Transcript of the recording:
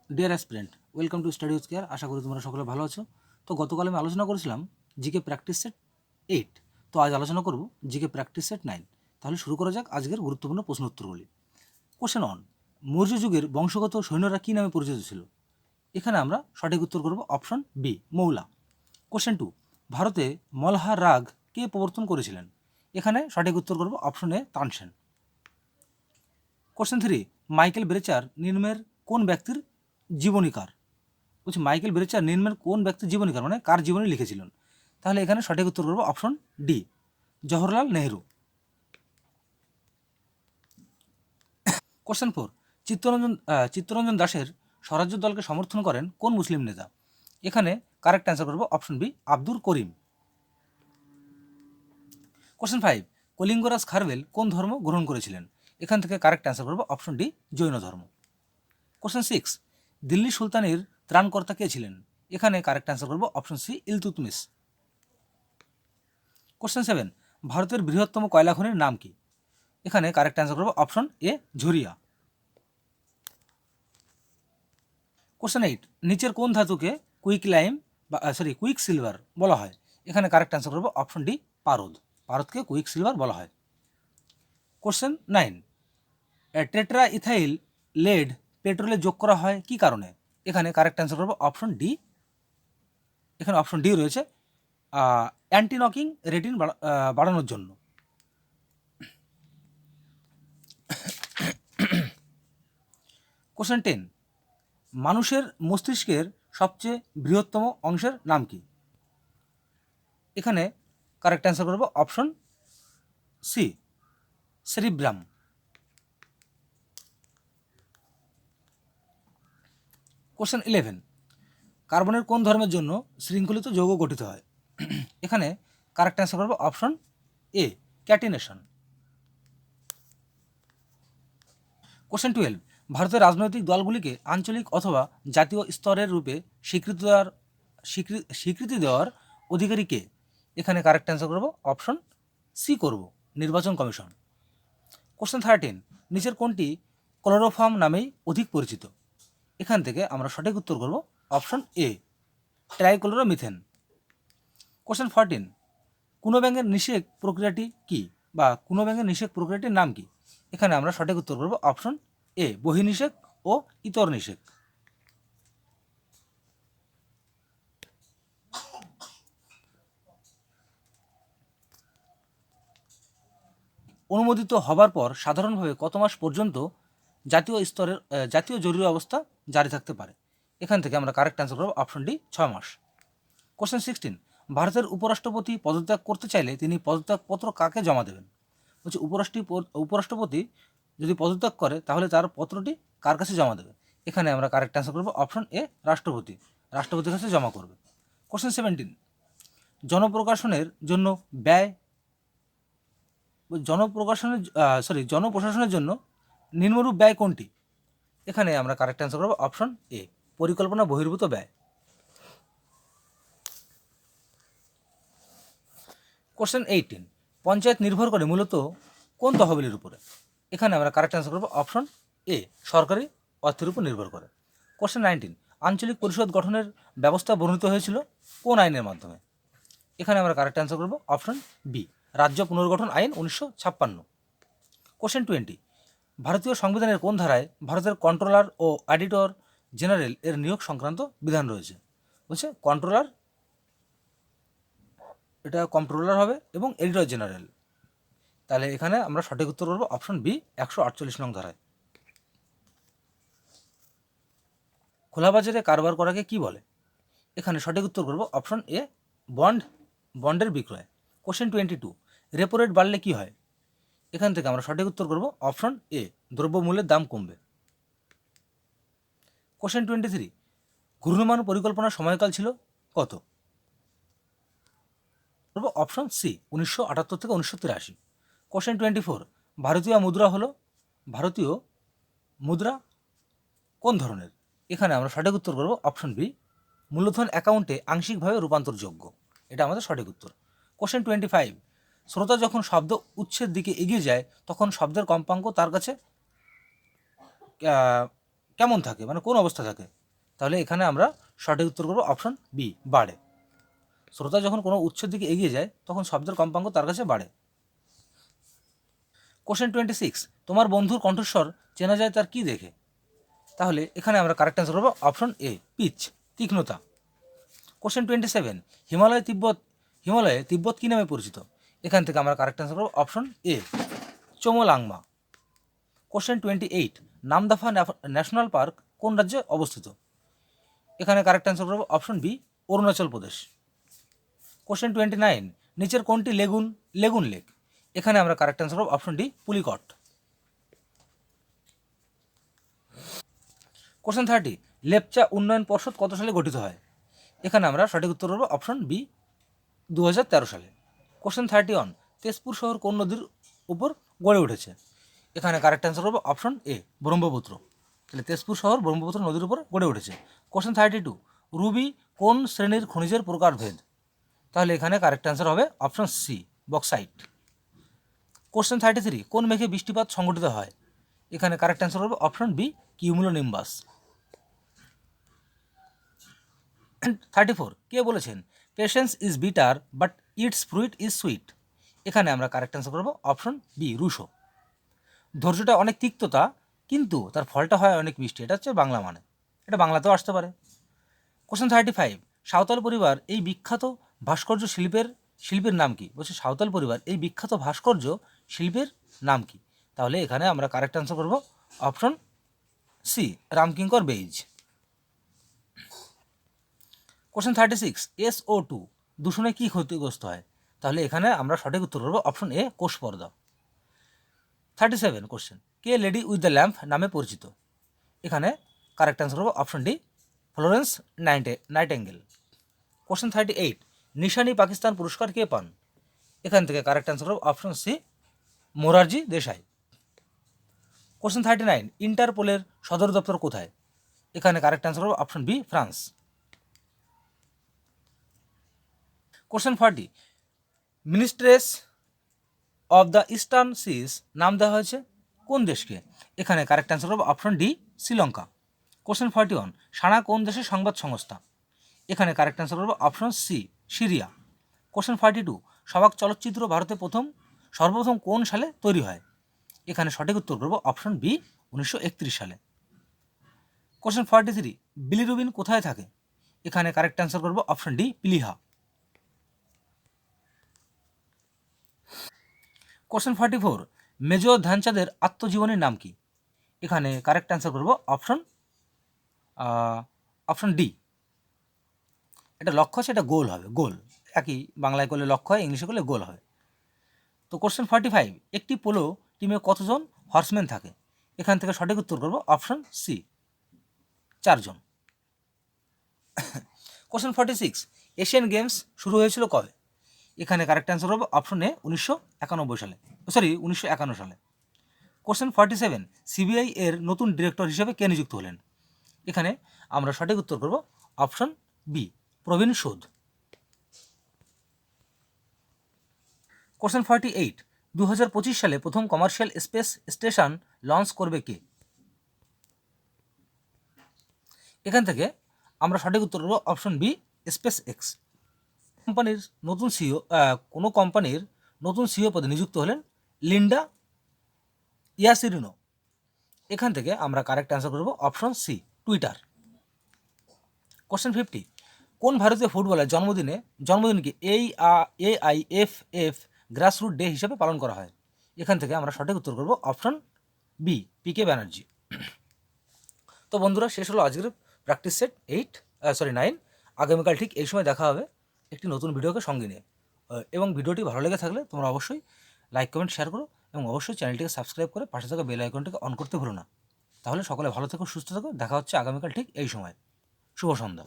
Deer aspirant, welcome to study with care. আশা করি তোমরা সকলে ভালো আছো। তো গতকাল আমি আলোচনা করেছিলাম জিকে প্র্যাকটিস সেট 8। তো আজ আলোচনা করব জিকে প্র্যাকটিস সেট 9। তাহলে শুরু করা যাক আজকের গুরুত্বপূর্ণ প্রশ্ন উত্তরগুলি। কোশ্চেন অন, মৌর্য যুগের বংশগত সৈন্যরা কী নামে পরিচিত ছিল? এখানে আমরা সঠিক উত্তর করব অপশন বি, মৌলা। কোশ্চেন 2, ভারতে মলহার রাগ কে প্রবর্তন করেছিলেন? এখানে সঠিক উত্তর করব option A, Tansen. Question 3, Michael Brecher নিম্নের কোন ব্যক্তির জীবনীকার? বলছি মাইকেল ব্রেচার নিম্নের কোন ব্যক্তির জীবনীকার, মানে কার জীবনী লিখেছিলেন? তাহলে এখানে সঠিক উত্তর করবো option D, Jawaharlal Nehru. Question 4, Chittaranjan দাসের স্বরাজ্য দলকে সমর্থন করেন কোন মুসলিম নেতা? এখানে কারেক্ট অ্যান্সার করবো option B, Abdul Karim. Question 5, কলিঙ্গরাজ Kharavela কোন ধর্ম গ্রহণ করেছিলেন? এখান থেকে কারেক্ট অ্যান্সার করবো অপশন ডি, জৈন ধর্ম। কোশ্চেন 6, দিল্লি সুলতানের ত্রাণকর্তা কে ছিলেন? এখানে কারেক্ট অ্যান্সার করবো অপশন সি, ইলতুৎমিশ। কোশ্চেন 7, ভারতের বৃহত্তম কয়লা খনির নাম কি? এখানে কারেক্ট অ্যান্সার করবো অপশন এ, ঝুরিয়া। কোশ্চেন 8, নিচের কোন ধাতুকে কুইক সিলভার বলা হয়? এখানে কারেক্ট অ্যান্সার করবো অপশন ডি, পারদ। পারদকে কুইক সিলভার বলা হয়। কোশ্চেন 9, টেট্রা ইথাইল লেড পেট্রোলে যোগ করা হয় কি কারণে? এখানে কারেক্ট অ্যান্সার করবো অপশন ডি, এখানে অপশন ডি রয়েছে, অ্যান্টি নকিং রেটিন বাড়ানোর জন্য। কোশ্চেন 10, মানুষের মস্তিষ্কের সবচেয়ে বৃহত্তম অংশের নাম কি? এখানে কারেক্ট অ্যান্সার করব অপশন সি, সেরিব্রাম। কোশ্চেন 11, কার্বনের কোন ধর্মের জন্য শৃঙ্খলিত যৌগ গঠিত হয়? এখানে কারেক্ট অ্যান্সার করব অপশন এ, ক্যাটিনেশন। কোশ্চেন 12, ভারতের রাজনৈতিক দলগুলিকে আঞ্চলিক অথবা জাতীয় স্তরের রূপে স্বীকৃতি দেওয়ার অধিকারী কে? এখানে কারেক্ট অ্যান্সার করব অপশন সি করব, নির্বাচন কমিশন। কোশ্চেন 13, নিচের কোনটি ক্লোরোফর্ম নামেই অধিক পরিচিত? এখান থেকে আমরা সঠিক উত্তর করব অপশন এ, ট্রাইক্লোরোমিথেন। কোশ্চেন 14, কুনো ব্যাঙের নিষেক প্রক্রিয়াটি কি, বা কুনো ব্যাঙের নিষেক প্রক্রিয়াটির নাম কি? এখানে আমরা সঠিক উত্তর করব অপশন এ, বহির্নিষেক ও ইতর নিষেক। অনুমোদিত হবার পর সাধারণভাবে কত মাস পর্যন্ত জাতীয় জরুরি অবস্থা জারি থাকতে পারে? এখান থেকে আমরা কারেক্ট অ্যান্সার করব অপশন ডি, 6 মাস। কোশ্চেন 16, ভারতের উপরাষ্ট্রপতি পদত্যাগ করতে চাইলে তিনি পদত্যাগপত্র কাকে জমা দেবেন? বলছে উপরাষ্ট্রপতি যদি পদত্যাগ করে তাহলে তার পত্রটি কার কাছে জমা দেবে? এখানে আমরা কারেক্ট অ্যান্সার করব অপশন এ, রাষ্ট্রপতির কাছে জমা করবে। কোশ্চেন 17, জনপ্রকাশনের জন্য ব্যয় জনপ্রশাসনের জন্য নিম্নরূপ ব্যয় কোনটি? এখানে আমরা কারেক্ট অ্যান্সার করব অপশন এ, পরিকল্পনা বহির্ভূত ব্যয়। কোশ্চেন 18, পঞ্চায়েত নির্ভর করে মূলত কোন তহবিলের উপরে? এখানে আমরা কারেক্ট অ্যান্সার করব অপশন এ, সরকারি অর্থের উপর নির্ভর করে। কোশ্চেন 19, আঞ্চলিক পরিষদ গঠনের ব্যবস্থা বর্ণিত হয়েছিল কোন আইনের মাধ্যমে? এখানে আমরা কারেক্ট অ্যান্সার করব অপশন বি, রাজ্য পুনর্গঠন আইন 1956। কোশ্চেন 20, ভারতীয় সংবিধানের কোন ধারায় ভারতের কন্ট্রোলার ও অডিটর জেনারেল এর নিয়োগ সংক্রান্ত বিধান রয়েছে? বলছে কন্ট্রোলার হবে এবং এডিটর জেনারেল। তাহলে এখানে আমরা সঠিক উত্তর করব অপশন বি, 148 নং ধারায়। খোলা বাজারে কারবার করাকে কি বলে? এখানে সঠিক উত্তর করব অপশন এ, বন্ডের বিক্রয়। কোশ্চেন 22, রেপো রেট বাড়লে কি হয়? এখান থেকে আমরা সঠিক উত্তর করব অপশন এ, দ্রব্যমূল্যের দাম কমবে। কোশ্চেন 23, ঘূর্ণমান পরিকল্পনার সময়কাল ছিল কত? অপশন সি, 1978 থেকে 1983। কোশ্চেন 24, ভারতীয় মুদ্রা কোন ধরনের? এখানে আমরা সঠিক উত্তর করব অপশন বি, মূলধন অ্যাকাউন্টে আংশিকভাবে রূপান্তরযোগ্য। এটা আমাদের সঠিক উত্তর। কোশ্চেন 25, শ্রোতা যখন শব্দ উৎসের দিকে এগিয়ে যায় তখন শব্দের কম্পাঙ্ক তার কাছে কেমন থাকে, মানে কোন অবস্থা থাকে? তাহলে এখানে আমরা সঠিক উত্তর করব অপশন বি, বাড়ে। শ্রোতা যখন কোনো উৎসের দিকে এগিয়ে যায় তখন শব্দের কম্পাঙ্ক তার কাছে বাড়ে। কোশ্চেন 26, তোমার বন্ধুর কণ্ঠস্বর চেনা যায় তার কি দেখে? তাহলে এখানে আমরা কারেক্ট অ্যান্সার করব অপশন এ, পিচ, তীক্ষ্ণতা। কোশ্চেন 27, হিমালয়ে তিব্বত কী নামে পরিচিত? এখান থেকে আমরা কারেক্ট অ্যান্সার করব অপশন এ, Chomolungma. Question 28, Namdapha national park কোন রাজ্যে অবস্থিত? এখানে কারেক্ট অ্যান্সার করব option B, Arunachal Pradesh. Question 29, নিচের কোনটি লেগুন লেক? এখানে আমরা কারেক্ট অ্যান্সার করব option D, Pulicat. Question 30, Lepcha উন্নয়ন পর্ষদ কত সালে গঠিত হয়? এখানে আমরা সঠিক উত্তর করব অপশন বি, 2013 সালে। কোশ্চেন 31, তেজপুর শহর কোন নদীর উপর গড়ে উঠেছে? এখানে কারেক্ট অ্যান্সার করব অপশন এ, ব্রহ্মপুত্র। তাহলে তেজপুর শহর ব্রহ্মপুত্র নদীর উপর গড়ে উঠেছে। কোশ্চেন 32, রুবি কোন শ্রেণীর খনিজের প্রকারভেদ? তাহলে এখানে কারেক্ট অ্যান্সার হবে অপশন সি, বক্সাইট। কোশ্চেন 33, কোন মেঘে বৃষ্টিপাত সংঘটিত হয়? এখানে কারেক্ট অ্যান্সার হবে অপশন বি, কিউমুলোনিম্বাস। 34, কে বলেছেন patience is bitter but it's fruit is sweet? এখানে আমরা কারেক্ট অ্যান্সার করব অপশন বি, রুশো। ধৈর্যটা অনেক তিক্ততা কিন্তু তার ফলটা হয় অনেক মিষ্টি, এটা হচ্ছে বাংলা মানে, এটা বাংলাতেও আসতে পারে। কোশ্চেন 35, সাঁওতাল পরিবার এই বিখ্যাত ভাস্কর্য শিল্পের নাম কি? বলছে সাঁওতাল পরিবার এই বিখ্যাত ভাস্কর্য শিল্পের নাম কি? তাহলে এখানে আমরা কারেক্ট অ্যান্সার করব option C, Ramkinkar Baij. Question 36, SO2 দূষণে কী ক্ষতিগ্রস্ত হয়? তাহলে এখানে আমরা সঠিক উত্তর করব অপশন এ, কোষ পর্দা। 37 কোশ্চেন, কে লেডি উইথ দ্য ল্যাম্প নামে পরিচিত? এখানে কারেক্ট অ্যান্সার হবে option D, Florence Nightingale. Question 38, Nishan-e Pakistan পুরস্কার কে পান? এখান থেকে কারেক্ট অ্যান্সার হবে option C, Morarji Desai. Question 39, ইন্টারপোলের সদর দপ্তর কোথায়? এখানে কারেক্ট অ্যান্সার হবে option B, France. Question 40, mistress of the eastern seas নাম দেওয়া হয়েছে কোন দেশকে? এখানে কারেক্ট অ্যান্সার হবে অপশন ডি, শ্রীলঙ্কা। কোশ্চেন 41, সানা কোন দেশের সংবাদ সংস্থা? এখানে কারেক্ট অ্যান্সার হবে অপশন সি, সিরিয়া। কোশ্চেন 42, সবাক চলচ্চিত্র ভারতে সর্বপ্রথম কোন সালে তৈরি হয়? এখানে সঠিক উত্তর করব অপশন বি, 1931 সালে। কোশ্চেন 43, বিলিরুবিন কোথায় থাকে? এখানে কারেক্ট অ্যান্সার করব অপশন ডি, পিলিহা। কোশ্চেন 44, মেজর ধ্যানচাঁদের আত্মজীবনীর নাম কি? এখানে কারেক্ট অ্যান্সার করব অপশন ডি, এটা লক্ষ্য আছে, এটা গোল হবে, গোল একই, বাংলায় করলে লক্ষ্য হয়, ইংলিশে করলে গোল হবে। তো কোশ্চেন 45, একটি পোলো টিমে কতজন হর্সম্যান থাকে? এখান থেকে সঠিক উত্তর করব অপশন সি, 4 জন। কোশ্চেন 46, এশিয়ান গেমস শুরু হয়েছিল কবে? এখানে কারেক্ট অ্যান্সার হবে অপশন এ, 1951 সালে, 1951 সালে। কোশ্চেন 47, সিবিআই এর নতুন ডিরেক্টর হিসেবে কে নিযুক্ত হলেন? এখানে আমরা সঠিক উত্তর করব অপশন বি, প্রবীণ সুদ। কোশ্চেন 48, 2025 সালে প্রথম কমার্শিয়াল স্পেস স্টেশন লঞ্চ করবে কে? এখান থেকে আমরা সঠিক উত্তর করব অপশন বি, স্পেস এক্স। কোনো কোম্পানির নতুন সিইও পদে নিযুক্ত হলেন লিন্ডা ইয়াসিরিনো। এখান থেকে আমরা কারেক্ট অ্যান্সার করব অপশন সি, টুইটার। কোশ্চেন 50, কোন ভারতীয় ফুটবলের জন্মদিনকে AIFF গ্রাসরুট ডে হিসেবে পালন করা হয়? এখান থেকে আমরা সঠিক উত্তর করব অপশন বি, PK ব্যানার্জি। তো বন্ধুরা, শেষ হলো আজকের প্র্যাকটিস সেট 9। আগামীকাল ঠিক এই সময় দেখা হবে একটি নতুন ভিডিওকে সঙ্গে নিয়ে। এবং ভিডিওটি ভালো লেগে থাকলে তোমরা অবশ্যই লাইক, কমেন্ট, শেয়ার করো এবং অবশ্যই চ্যানেলটিকে সাবস্ক্রাইব করে পাশে থাকা বেল আইকনটিকে অন করতে ভুলো না। তাহলে সকলে ভালো থেকো, সুস্থ থেকো, দেখা হচ্ছে আগামীকাল ঠিক এই সময়। শুভ সন্ধ্যা।